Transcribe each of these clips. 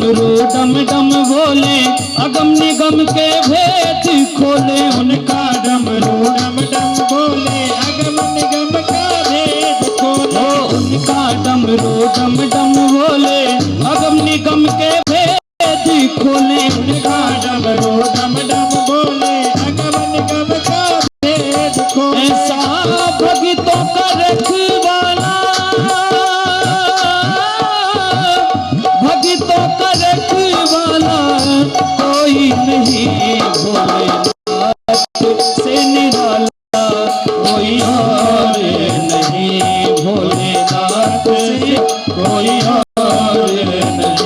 डमरू डम डम बोले, अगम निगम के भेद खोले। उनका डमरू डम डम बोले, अगम निगम का भेद खोले। उनका डमरू डम डम बोले, अगम निगम के भेद खोले। उनका डमरू डम डम बोले, अगम निगम का भेद खोले। ऐसा भक्तों का रखवाला, भक्तों का रखवाला कोई नहीं। भोलेनाथ से निराला कोई और नहीं। भोलेनाथ से कोई और नहीं।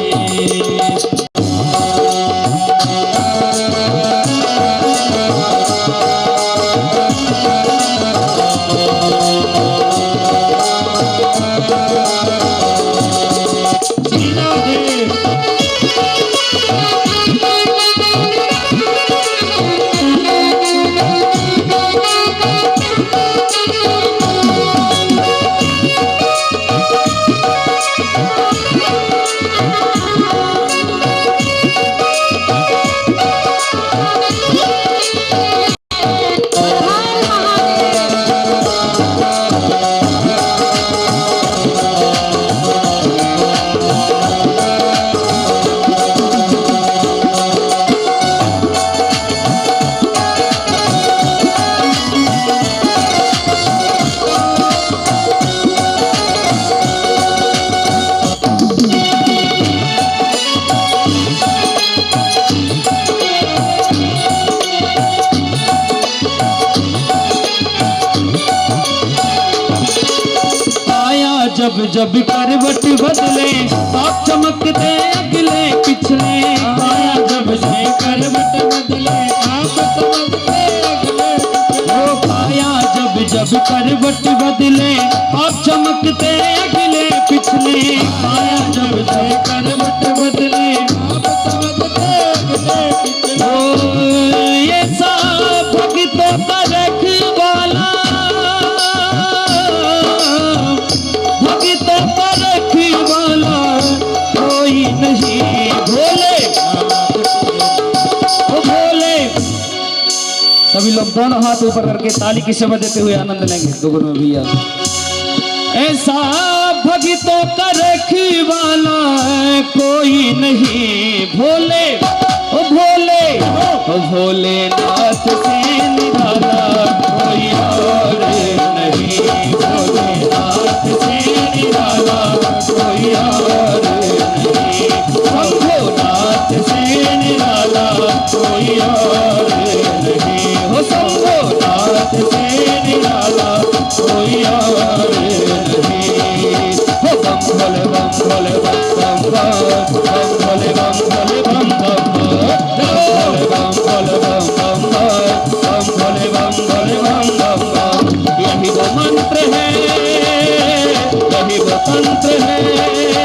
जब जब करवट बदले, आप चमकते अगले पिछले। आया जब से करवट बदले, आप चमकते अगले पिछले। ओ पाया जब जब करवट बदले, आप चमकते अगले पिछले। आया जब से करवट बदले, आप चमकते अगले पिछले। ओ ये सब भक्तों का रखवाला, भक्तों का रखवाला कोई नहीं। भोले ओ भोले। सभी लोग दोनों हाथ ऊपर करके ताली की सेवा देते हुए आनंद लेंगे दोनों भैया। ऐसा भक्तों का रखवाला कोई नहीं। भोले ओ भोले ओ भोलेनाथ से निराला कोई और नहीं। भोलेनाथ से निराला कोई और नहीं। शंभोनाथ से निराला कोई और नहीं। हो शंभोनाथ से निराला कोई और नहीं। हो बम भोले बम भोले बम बम बम भोले बम भोले बम बम भोले बम भोले बम बम बम भोले बम भोले बम बम बम। यही वो मंत्र है, यही वो तंत्र है, यही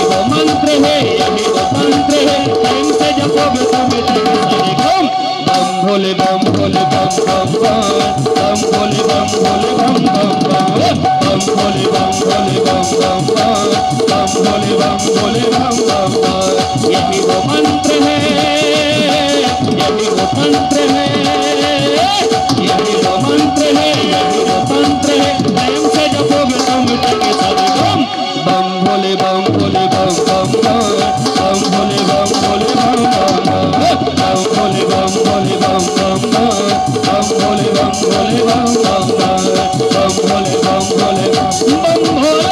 वो मंत्र है, यही वो तंत्र है। टाइम से जपोगे तो मिलेगा सारे गम। बम भोले बम भोले बम बम बम भोले बम भोले बम बम बम भोले बम भोले बम बम बम भोले बम भोले बम बम बम। यही वो मंत्र है, यही वो तंत्र है, यही वो मंत्र है, यही वो तंत्र है। टाइम से जपोगे तो मिटेंगे सारे गम। बम भोले बम भोले बम बम बम भोले बम भोले बम बम बम भोले बम भोले बम बम बम भोले बम भोले बम बम बम भोले बम भोले बम भोले।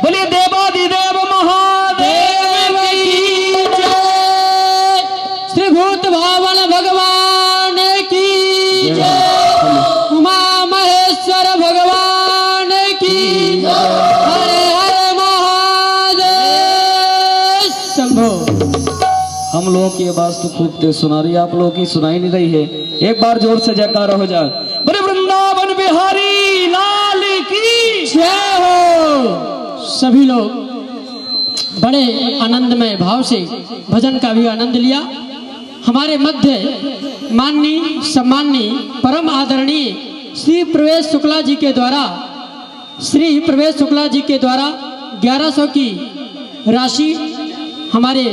बोलिए देवाधिदेव महादेव की जय। श्री भूत भावन भगवान की जय। उमा महेश्वर भगवान की जय। हरे हरे महादेव शंभो। हम लोगों की आवाज तो खूब तेज सुना रही है, आप लोगों की सुनाई नहीं रही है। एक बार जोर से जयकारा हो जाए। बोले वृंदावन बिहारी लाल की जय हो। सभी लोग बड़े आनंदमय भाव से भजन का भी आनंद लिया। हमारे मध्य माननीय सम्माननीय परम आदरणीय श्री प्रवेश शुक्ला जी के द्वारा 1100 की राशि हमारे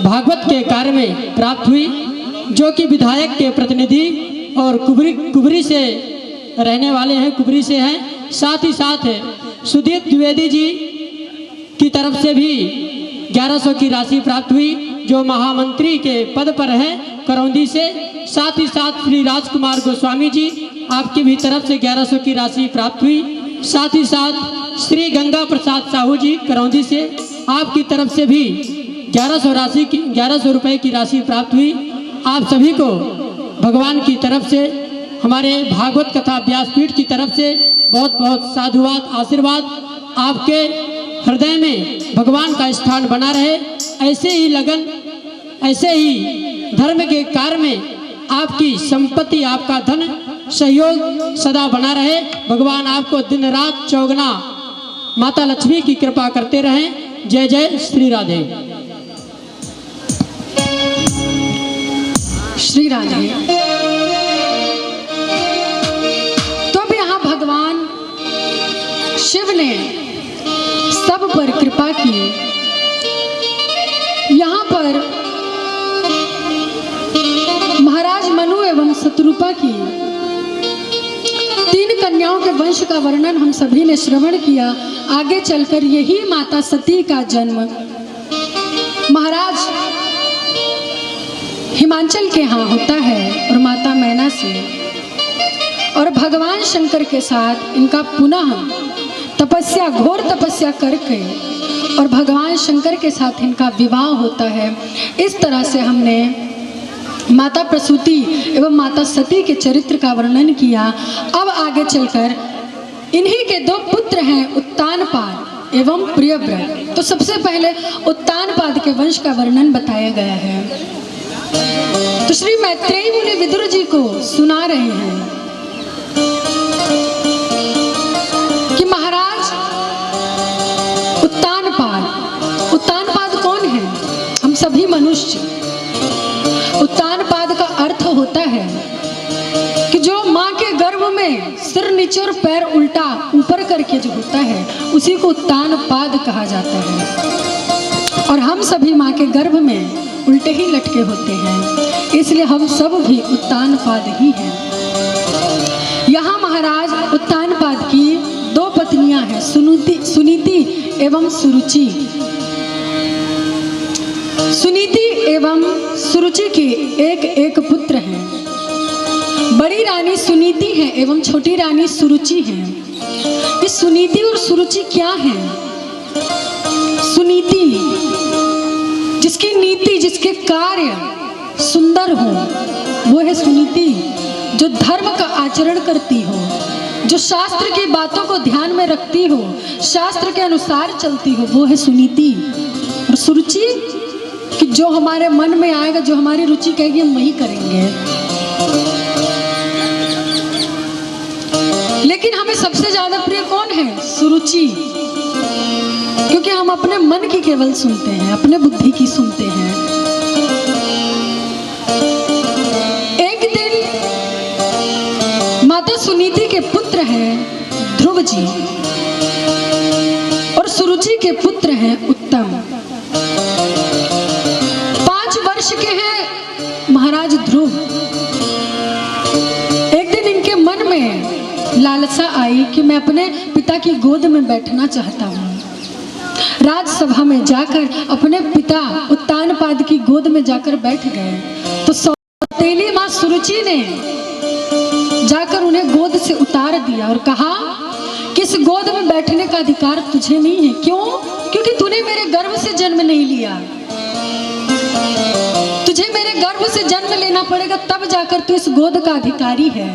भागवत के कार्य में प्राप्त हुई, जो कि विधायक के प्रतिनिधि और कुबरी से रहने वाले हैं, कुबरी से हैं। साथ ही साथ सुदीप द्विवेदी जी की तरफ से भी 1100 की राशि प्राप्त हुई, जो महामंत्री के पद पर हैं करौंदी से। साथ ही साथ श्री राजकुमार गोस्वामी जी, आपकी भी तरफ से 1100 की राशि प्राप्त हुई। साथ ही साथ श्री गंगा प्रसाद साहू जी करौंदी से, आपकी तरफ से भी 1100 रुपए की राशि प्राप्त हुई। आप सभी को भगवान की तरफ से, हमारे भागवत कथा व्यासपीठ की तरफ से बहुत बहुत साधुवाद, आशीर्वाद। आपके हृदय में भगवान का स्थान बना रहे, ऐसे ही लगन, ऐसे ही धर्म के कार्य में आपकी संपत्ति, आपका धन सहयोग सदा बना रहे। भगवान आपको दिन रात चौगुना माता लक्ष्मी की कृपा करते रहें। जय जय श्री राधे। श्री राधे। तो अब यहाँ भगवान शिव ने सब पर कृपा की। यहाँ पर महाराज मनु एवं शत्रुपा की 3 कन्याओं के वंश का वर्णन हम सभी ने श्रवण किया। आगे चलकर यही माता सती का जन्म महाराज हिमांचल के यहाँ होता है और माता मैना से, और भगवान शंकर के साथ इनका पुनः तपस्या, घोर तपस्या करके और भगवान शंकर के साथ इनका विवाह होता है। इस तरह से हमने माता प्रसूति एवं माता सती के चरित्र का वर्णन किया। अब आगे चलकर इन्हीं के 2 पुत्र हैं, उत्तानपाद एवं प्रियव्रत। तो सबसे पहले उत्तानपाद के वंश का वर्णन बताया गया है। तो श्री मैत्रेयी मुनि विदुर जी को सुना रहे हैं कि महाराज उत्तानपाद कौन है? हम सभी मनुष्य। उत्तानपाद का अर्थ होता है कि जो माँ के गर्भ में सिर नीचे और पैर उल्टा ऊपर करके जो होता है, उसी को उत्तानपाद कहा जाता है। और हम सभी माँ के गर्भ में उल्टे ही लटके होते हैं, इसलिए हम सब भी उत्तानपाद ही हैं। यहाँ महाराज उत्तानपाद की 2 पत्नियां हैं, सुनीति एवं सुरुचि। सुनीति एवं सुरुचि के एक पुत्र हैं। बड़ी रानी सुनीति है एवं छोटी रानी सुरुचि है। ये सुनीति और सुरुचि क्या है? सुनीति जिसकी नीति, जिसके कार्य सुंदर हो, वो है सुनीति। जो धर्म का आचरण करती हो, जो शास्त्र की बातों को ध्यान में रखती हो, शास्त्र के अनुसार चलती हो, वो है सुनीति। और सुरुचि कि जो हमारे मन में आएगा, जो हमारी रुचि कहेगी, हम वही करेंगे। लेकिन हमें सबसे ज्यादा प्रिय कौन है? सुरुचि। क्योंकि हम अपने मन की केवल सुनते हैं, अपने बुद्धि की सुनते हैं। एक दिन माता सुनीति के पुत्र हैं ध्रुव जी और सुरुचि के पुत्र हैं उत्तम। 5 वर्ष के हैं महाराज ध्रुव। एक दिन इनके मन में लालसा आई कि मैं अपने पिता की गोद में बैठना चाहता हूँ। राजसभा में जाकर अपने पिता उत्तानपाद की गोद में जाकर बैठ गए। तो सौतेली माँ सुरुचि ने जाकर उन्हें गोद से उतार दिया और कहा कि इस गोद में बैठने का अधिकार तुझे नहीं है। क्यों? क्योंकि तूने मेरे गर्भ से जन्म नहीं लिया। तुझे मेरे गर्भ से जन्म लेना पड़ेगा, तब जाकर तू इस गोद का अधिकारी है।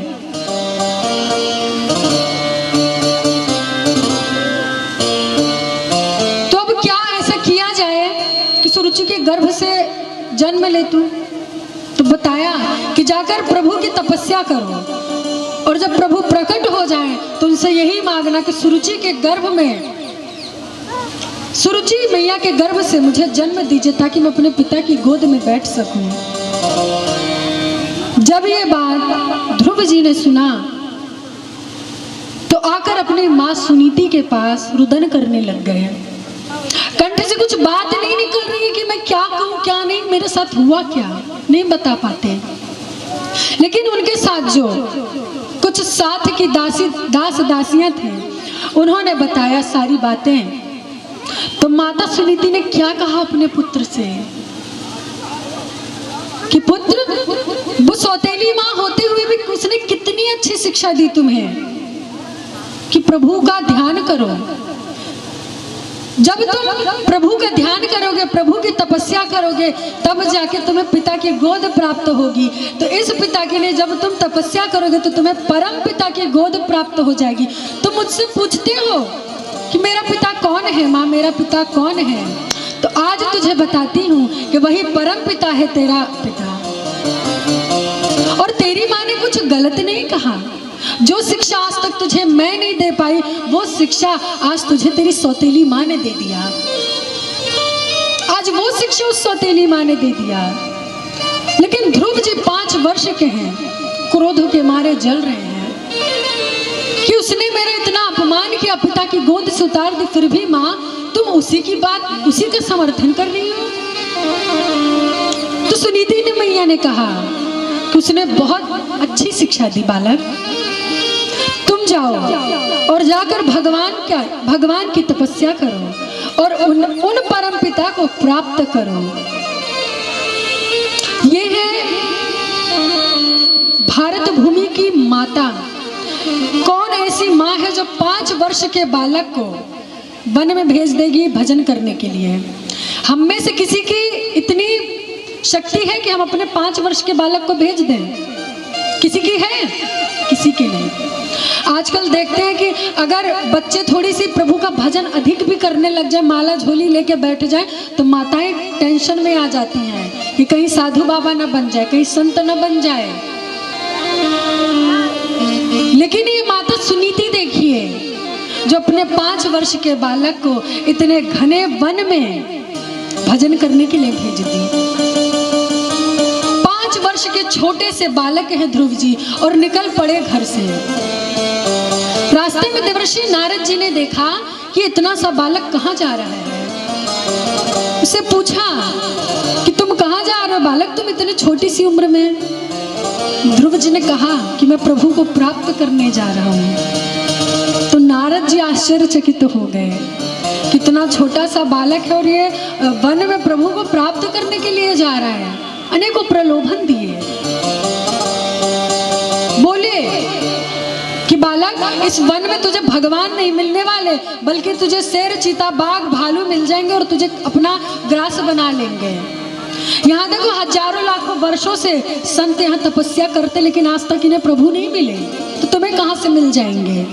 तो अब क्या ऐसा किया जाए कि सुरुचि के गर्भ से जन्म ले तू? तो बताया कि जाकर प्रभु की तपस्या करो और जब प्रभु प्रकट हो जाएं तो उनसे यही मांगना कि सुरुचि के गर्भ में, सुरुचि मैया के गर्भ से मुझे जन्म दीजिए ताकि मैं अपने पिता की गोद में बैठ सकूं। जब ये बात ध्रुव जी ने सुना तो आकर अपनी माँ सुनीति के पास रुदन करने लग गए। कंठ से कुछ बात नहीं निकल रही है कि मैं क्या कहूँ क्या नहीं, मेरे साथ हुआ क्या, नहीं बता पाते। लेकिन उनके साथ जो कुछ साथ की दास दासियां थे उन्होंने बताया सारी बातें। तो माता सुनीति ने क्या कहा अपने पुत्र से कि पुत्र, वो सौतेली माँ होते हुए भी उसने कितनी अच्छी शिक्षा दी तुम्हें कि प्रभु का ध्यान करो। जब तुम प्रभु का ध्यान करोगे, प्रभु की तपस्या करोगे, तब जाके तुम्हें पिता की गोद प्राप्त होगी। तो इस पिता के लिए जब तुम तपस्या करोगे तो तुम्हें परम पिता की गोद प्राप्त हो जाएगी। तुम मुझसे पूछते हो कि मेरा पिता कौन है माँ, मेरा पिता कौन है, तो आज तुझे बताती हूँ कि वही परम पिता है तेरा पिता। और तेरी माँ ने कुछ गलत नहीं कहा। जो शिक्षा आज तक तुझे मैं नहीं दे पाई, वो शिक्षा आज तुझे तेरी सौतेली माँ ने दे दिया। आज वो शिक्षा उस सौतेली माँ ने दे दिया। लेकिन ध्रुव जी 5 वर्ष के हैं, क्रोध के मारे जल रहे हैं कि उसने मेरा इतना अपमान किया, पिता की गोद से उतार दी, फिर भी माँ तुम उसी की बात, उसी का समर्थन कर रही हो। तो सुनीति ने मैया ने कहा कि उसने बहुत अच्छी शिक्षा दी, बालक तुम जाओ और जाकर भगवान की तपस्या करो और उन परम पिता को प्राप्त करो। ये है भारत भूमि की माता। कौन ऐसी माँ है जो 5 वर्ष के बालक को वन में भेज देगी भजन करने के लिए? हम में से किसी की इतनी शक्ति है कि हम अपने 5 वर्ष के बालक को भेज दें? किसी की है? किसी की नहीं। आजकल देखते हैं कि अगर बच्चे थोड़ी सी प्रभु का भजन अधिक भी करने लग जाए, माला झोली लेके बैठ जाए, तो माताएं टेंशन में आ जाती हैं कि कहीं साधु बाबा न बन जाए, कहीं संत न बन जाए। लेकिन ये माता सुनीति देखिए, जो अपने 5 वर्ष के बालक को इतने घने वन में भजन करने के लिए भेज दी। 5 वर्ष के छोटे से बालक हैं ध्रुव जी और निकल पड़े घर से। रास्ते में देवर्षि नारद जी ने देखा कि इतना सा बालक कहाँ जा रहा है। उसे पूछा कि तुम कहाँ जा रहे हो बालक, तुम इतनी छोटी सी उम्र में? ध्रुव जी ने कहा कि मैं प्रभु को प्राप्त करने जा रहा हूँ। तो नारद जी आश्चर्यचकित हो गए, कितना छोटा सा बालक है और ये वन में प्रभु को प्राप्त करने के लिए जा रहा है। अनेकों प्रलोभन दिए, बोले कि बालक, इस वन में तुझे भगवान नहीं मिलने वाले, बल्कि तुझे शेर, चीता, बाघ, भालू मिल जाएंगे और तुझे अपना ग्रास बना लेंगे। यहाँ देखो हजारों लाखों वर्षों से संत यहाँ तपस्या करते, लेकिन आज तक इन्हें प्रभु नहीं मिले, तो तुम्हें कहाँ से मिल जाएंगे?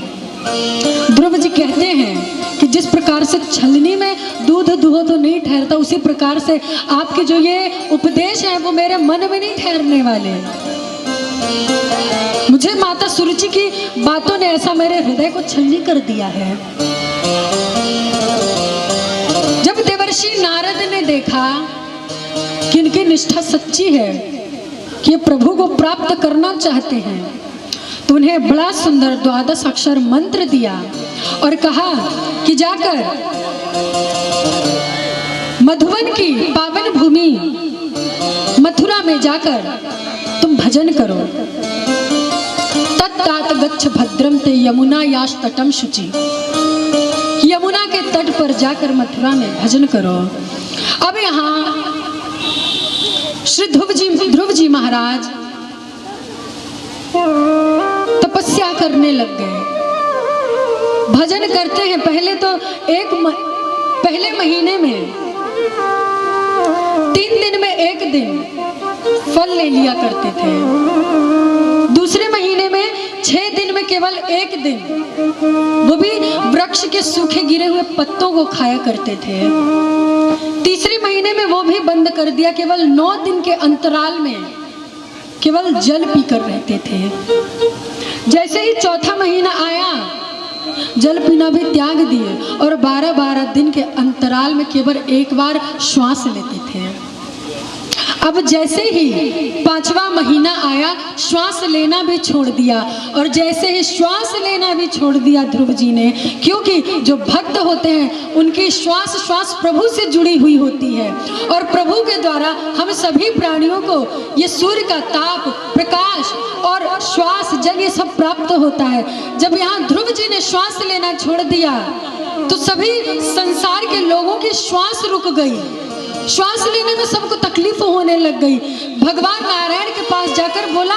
ध्रुव जी कहते हैं कि जिस प्रकार से छलनी में दूध दुहो तो नहीं ठहरता, उसी प्रकार से आपके जो ये उपदेश है वो मेरे मन में नहीं ठहरने वाले। मुझे माता सुरुचि की बातों ने ऐसा मेरे हृदय को छलनी कर दिया है। जब देवर्षि नारद ने देखा कि इनकी निष्ठा सच्ची है, कि ये प्रभु को प्राप्त करना चाहते हैं, तो उन्हें बड़ा सुंदर 12 अक्षर मंत्र दिया और कहा कि जाकर मधुवन की पावन भूमि मथुरा में जाकर तुम भजन करो। तत्तात गच्छ भद्रम ते यमुना याश तटम शुचि। यमुना के तट पर जाकर मथुरा में भजन करो। अब यहाँ श्री ध्रुव जी महाराज तपस्या करने लग गए, भजन करते हैं। पहले तो पहले महीने में 3 दिन में 1 दिन फल ले लिया करते थे। दूसरे महीने में 6 दिन में केवल 1 दिन, वो भी वृक्ष के सूखे गिरे हुए पत्तों को खाया करते थे। तीसरे महीने में वो भी बंद कर दिया, केवल 9 दिन के अंतराल में केवल जल पीकर रहते थे। जैसे ही चौथा महीना आया, जल पीना भी त्याग दिए और 12-12 दिन के अंतराल में केवल एक बार श्वास लेते थे। अब जैसे ही 5वां महीना आया, श्वास लेना भी छोड़ दिया। और जैसे ही श्वास लेना भी छोड़ दिया ध्रुव जी ने, क्योंकि जो भक्त होते हैं उनकी श्वास श्वास प्रभु से जुड़ी हुई होती है और प्रभु के द्वारा हम सभी प्राणियों को ये सूर्य का ताप, प्रकाश और श्वास, जल ये सब प्राप्त होता है। जब यहाँ ध्रुव जी ने श्वास लेना छोड़ दिया तो सभी संसार के लोगों की श्वास रुक गई। श्वास लेने में सबको तकलीफ होने लग गई। भगवान नारायण के पास जाकर बोला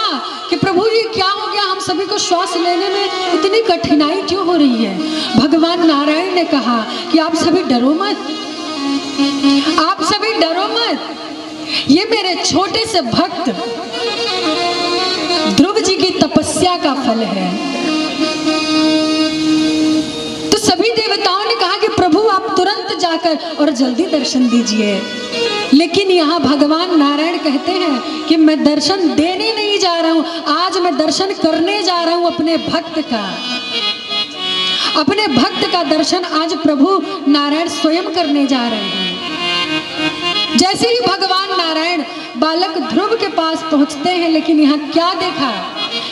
कि प्रभु ये क्या हो गया, हम सभी को श्वास लेने में इतनी कठिनाई क्यों हो रही है। भगवान नारायण ने कहा कि आप सभी डरो मत, आप सभी डरो मत, ये मेरे छोटे से भक्त ध्रुव जी की तपस्या का फल है। तो सभी देवताओं ने कहा कि प्रभु आप तुरंत जाकर और जल्दी दर्शन दीजिए। लेकिन यहाँ भगवान नारायण कहते हैं कि मैं दर्शन देने नहीं जा रहा हूँ, आज मैं दर्शन करने जा रहा हूँ अपने भक्त का। अपने भक्त का दर्शन आज प्रभु नारायण स्वयं करने जा रहे हैं। जैसे ही भगवान नारायण बालक ध्रुव के पास पहुंचते हैं, लेकिन यहाँ क्या देखा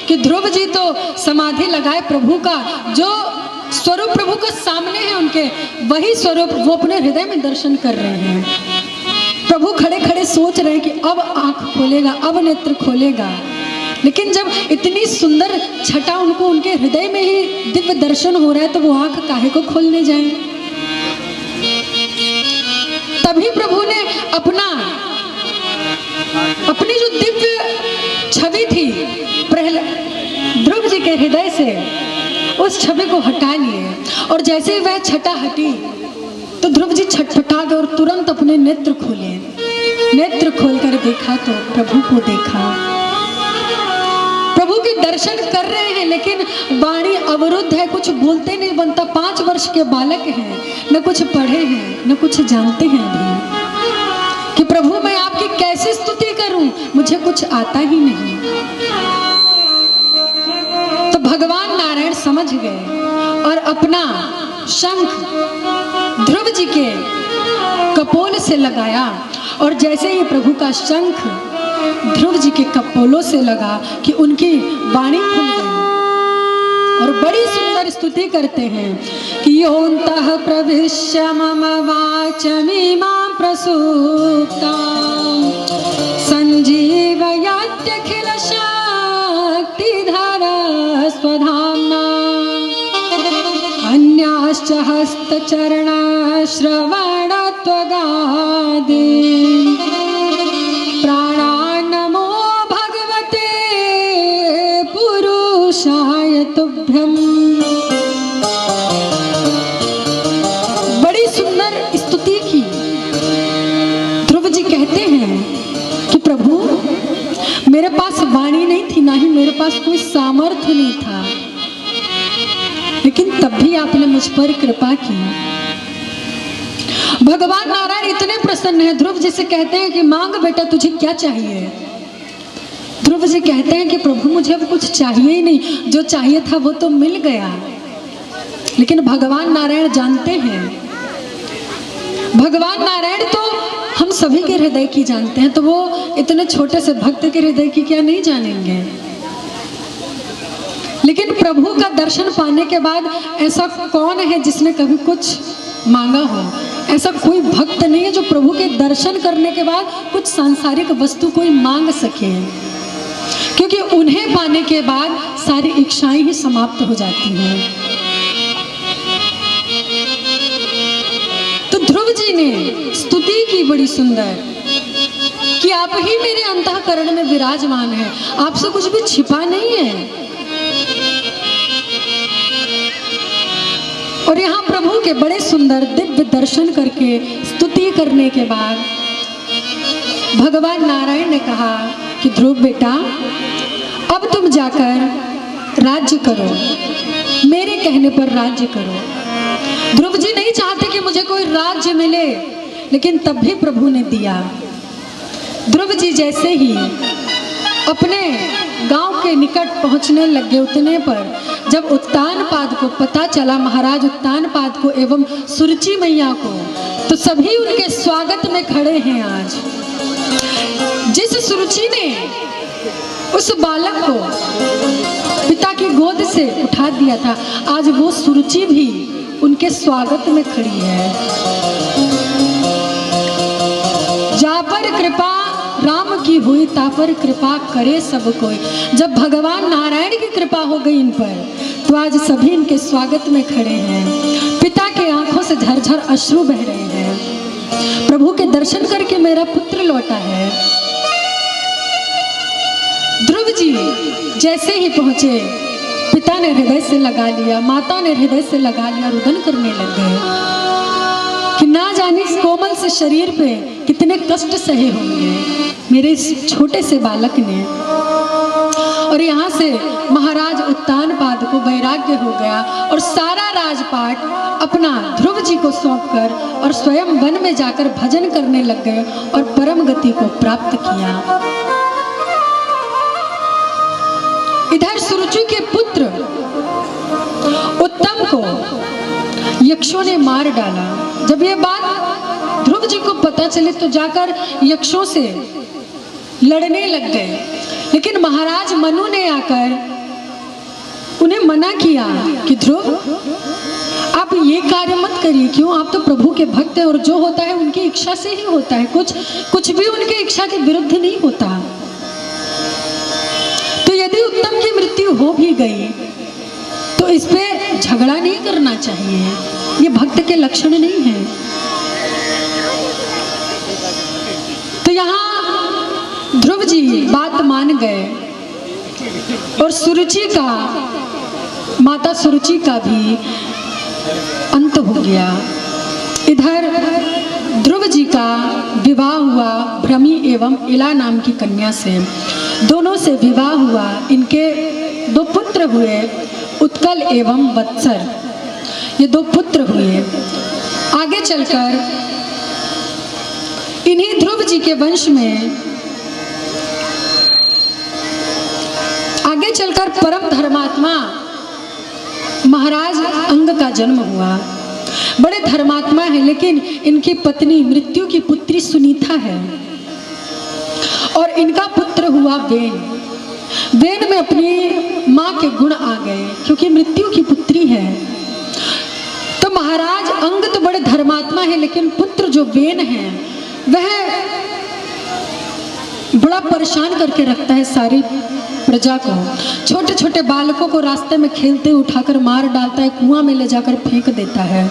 कि ध्रुव जी तो समाधि लगाए प्रभु का, जो स्वरूप प्रभु के सामने है उनके, वही स्वरूप वो अपने हृदय में दर्शन कर रहे हैं। प्रभु खड़े खड़े सोच रहे हैं कि अब आंख खोलेगा, अब नेत्र खोलेगा। लेकिन जब इतनी सुंदर छटा उनको उनके हृदय में ही दिव्य दर्शन हो रहा है तो वो आंख काहे को खोलने जाए। तभी प्रभु ने अपनी जो दिव्य छवि थी ध्रुव जी के हृदय से, उस छवि को हटा लिए। और जैसे ही वह छटा हटी तो ध्रुव जी छटपटा गए और तुरंत अपने नेत्र खोले। नेत्र खोलकर देखा तो प्रभु को देखा। प्रभु के दर्शन कर रहे हैं लेकिन वाणी अवरुद्ध है, कुछ बोलते नहीं बनता। 5 वर्ष के बालक हैं, न कुछ पढ़े हैं न कुछ जानते हैं अभी कि प्रभु मैं आपकी कैसे स्तुति करूं, मुझे कुछ आता ही नहीं। तो भगवान नारायण समझ गए और अपना शंख ध्रुव जी के कपोल से लगाया। और जैसे ही प्रभु का शंख ध्रुव जी के कपोलों से लगा कि उनकी वाणी खुल गई और बड़ी सुंदर स्तुति करते हैं कि योऽन्तः प्रविश्य मम वाचमिमां प्रसूप्तां संजीवयत्यखिल शक्तिधरा स्वधाम्ना अन्याश्च हस्तचरणश्रवणत्वगादि प्राणान्नमो भगवते पुरुषाय तुभ्यम्। बड़ी सुंदर स्तुति की। ध्रुव जी कहते हैं कि प्रभु मेरे पास वाणी नहीं थी, ना ही मेरे पास कोई सामर्थ्य नहीं था, लेकिन तब भी आपने मुझ पर कृपा की। भगवान नारायण इतने प्रसन्न हैं, ध्रुव जी से कहते हैं कि मांग बेटा तुझे क्या चाहिए। ध्रुव जी कहते हैं कि प्रभु मुझे अब कुछ चाहिए ही नहीं, जो चाहिए था वो तो मिल गया। लेकिन भगवान नारायण जानते हैं, भगवान नारायण तो हम सभी के हृदय की जानते हैं, तो वो इतने छोटे से भक्त के हृदय की क्या नहीं जानेंगे। लेकिन प्रभु का दर्शन पाने के बाद ऐसा कौन है जिसने कभी कुछ मांगा हो। ऐसा कोई भक्त नहीं है जो प्रभु के दर्शन करने के बाद कुछ सांसारिक वस्तु कोई मांग सके, क्योंकि उन्हें पाने के बाद सारी इच्छाएं ही समाप्त हो जाती हैं। तो ध्रुव जी ने स्तुति की बड़ी सुंदर कि आप ही मेरे अंतःकरण में विराजमान हैं, आपसे कुछ भी छिपा नहीं है। और यहाँ प्रभु के बड़े सुंदर दिव्य दर्शन करके स्तुति करने के बाद भगवान नारायण ने कहा कि ध्रुव बेटा अब तुम जाकर राज्य करो, मेरे कहने पर राज्य करो। ध्रुव जी नहीं चाहते कि मुझे कोई राज्य मिले, लेकिन तब भी प्रभु ने दिया। ध्रुव जी जैसे ही अपने गांव के निकट पहुंचने लगे। उतने पर जब उत्तानपाद को पता चला, महाराज उत्तानपाद को एवं सुरुचि मैया को, तो सभी उनके स्वागत में खड़े हैं। आज जिस सुरुचि ने उस बालक को पिता की गोद से उठा दिया था, आज वो सुरुचि भी उनके स्वागत में खड़ी है। जा पर कृपा राम की हुई, ता पर कृपा करे सब कोई। जब भगवान नारायण की कृपा हो गई इन पर, तो आज सभी इनके स्वागत में खड़े हैं। पिता के आंखों से झरझर अश्रु बह रहे हैं। प्रभु के दर्शन करके मेरा पुत्र लौटा है। ध्रुव जी जैसे ही पहुंचे, पिता ने हृदय से लगा लिया, माता ने हृदय से लगा लिया, रुदन करने लग गए कि ना जाने इस कोमल से शरीर पे कितने कष्ट सहे होंगे मेरे इस छोटे से बालक ने। और यहाँ से महाराज उत्तानपाद को वैराग्य हो गया और सारा राजपाट अपना ध्रुव जी को सौंपकर और स्वयं वन में जाकर भजन करने लग गए और परम गति को प्राप्त किया। इधर सुरुचि के पुत्र उत्तम को यक्षों ने मार डाला। जब ये बात ध्रुव जी को पता चली तो जाकर यक्षों से लड़ने लग गए, लेकिन महाराज मनु ने आकर उन्हें मना किया कि ध्रुव आप ये कार्य मत करिए, क्यों, आप तो प्रभु के भक्त हैं और जो होता है उनकी इच्छा से ही होता है, कुछ भी उनकी इच्छा के विरुद्ध नहीं होता। तो यदि उत्तम की मृत्यु हो भी गई तो इस पे झगड़ा नहीं करना चाहिए, ये भक्त के लक्षण नहीं है। तो यहाँ ध्रुव जी बात मान गए और सुरुचि का, माता सुरुचि का भी अंत हो गया। इधर ध्रुव जी का विवाह हुआ भ्रमी एवं इला नाम की कन्या से। दोनों से विवाह हुआ। इनके दो पुत्र हुए, उत्कल एवं वत्सर, ये दो पुत्र हुए। आगे चलकर इन्हीं ध्रुव जी के वंश में आगे चलकर परम धर्मात्मा महाराज अंग का जन्म हुआ। बड़े धर्मात्मा है, लेकिन इनकी पत्नी मृत्यु की पुत्री सुनीता है और इनका पुत्र हुआ वेन। वेन में अपनी माँ के गुण आ गए क्योंकि मृत्यु की पुत्री है। तो महाराज अंग तो बड़े धर्मात्मा है, लेकिन पुत्र जो वेन है वह बड़ा परेशान करके रखता है सारी प्रजा को। छोटे छोटे बालकों को रास्ते में खेलते उठाकर मार डालता है, कुआं में ले जाकर फेंक देता है।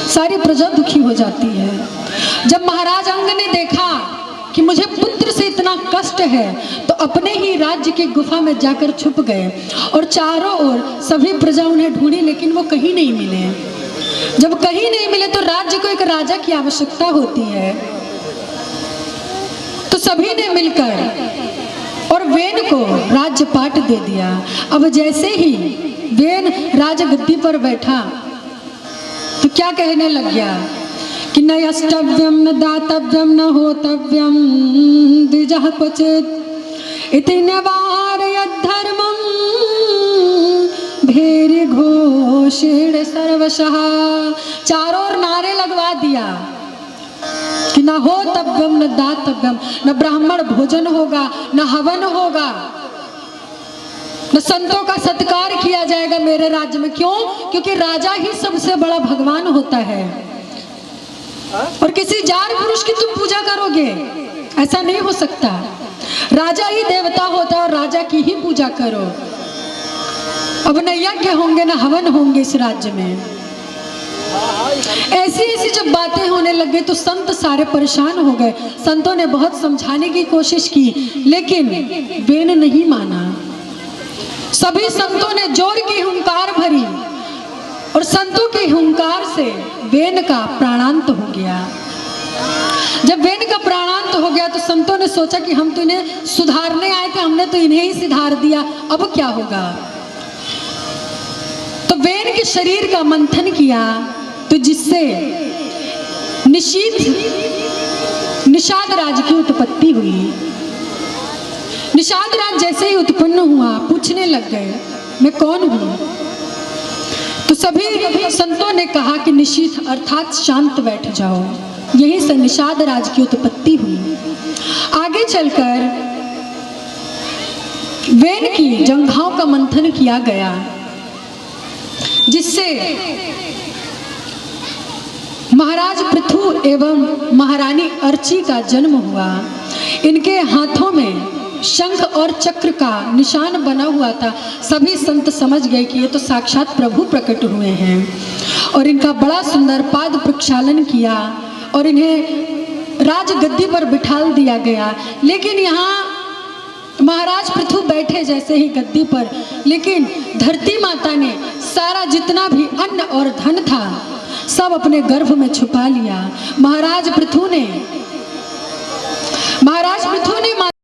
सारी प्रजा दुखी हो जाती है। जब महाराज अंग ने देखा कि मुझे पुत्र से इतना कष्ट है, तो अपने ही राज्य की गुफा में जाकर छुप गए और चारों ओर सभी प्रजा उन्हें ढूंढी, लेकिन वो कहीं नहीं मिले। जब कहीं नहीं मिले तो राज्य को एक राजा की आवश्यकता होती है। तो सभी ने मिलकर और वेन को राज्य पाट दे दिया। अब जैसे ही वेन राजगद्दी पर बैठा तो क्या कहने लग गया कि न यष्टव्यम न दातव्यम न होतव्यम द्विजः क्वचित् इति निवारयत् धर्मं भैर्य घोषेण सर्वशः। चारों ओर नारे लगवा दिया कि न होतव्यम न दातव्यम, न ब्राह्मण भोजन होगा, न हवन होगा, न संतों का सत्कार किया जाएगा मेरे राज्य में। क्यों? क्योंकि राजा ही सबसे बड़ा भगवान होता है और किसी जार पुरुष की तुम पूजा करोगे, ऐसा नहीं हो सकता। राजा ही देवता होता है और राजा की ही पूजा करो। अब न यज्ञ होंगे न हवन होंगे इस राज्य में। ऐसी ऐसी जब बातें होने लग गई तो संत सारे परेशान हो गए। संतों ने बहुत समझाने की कोशिश की, लेकिन वेन नहीं माना। सभी संतों ने जोर की हुंकार भरी और संतों के हुंकार से वेन का प्राणांत हो गया। जब वेन का प्राणांत हो गया तो संतों ने सोचा कि हम तो इन्हें सुधारने आए थे, हमने तो इन्हें ही सुधार दिया, अब क्या होगा। तो वेन के शरीर का मंथन किया तो जिससे निषाद राज की उत्पत्ति हुई। निषाद राज जैसे ही उत्पन्न हुआ पूछने लग गए, मैं कौन हूँ? तो सभी संतों ने कहा कि निशीथ अर्थात शांत बैठ जाओ। यहीं से निषाद राज की उत्पत्ति हुई। आगे चलकर वेन की जंघाओं का मंथन किया गया, जिससे महाराज पृथु एवं महारानी अर्ची का जन्म हुआ। इनके हाथों में शंख और चक्र का निशान बना हुआ था। सभी संत समझ गए कि ये तो साक्षात प्रभु प्रकट हुए हैं, और इनका बड़ा सुंदर पाद प्रक्षालन किया और इन्हें राजगद्दी पर बिठाल दिया गया। लेकिन यहाँ महाराज पृथु बैठे जैसे ही गद्दी पर, लेकिन धरती माता ने सारा जितना भी अन्न और धन था सब अपने गर्भ में छुपा लिया। महाराज पृथु ने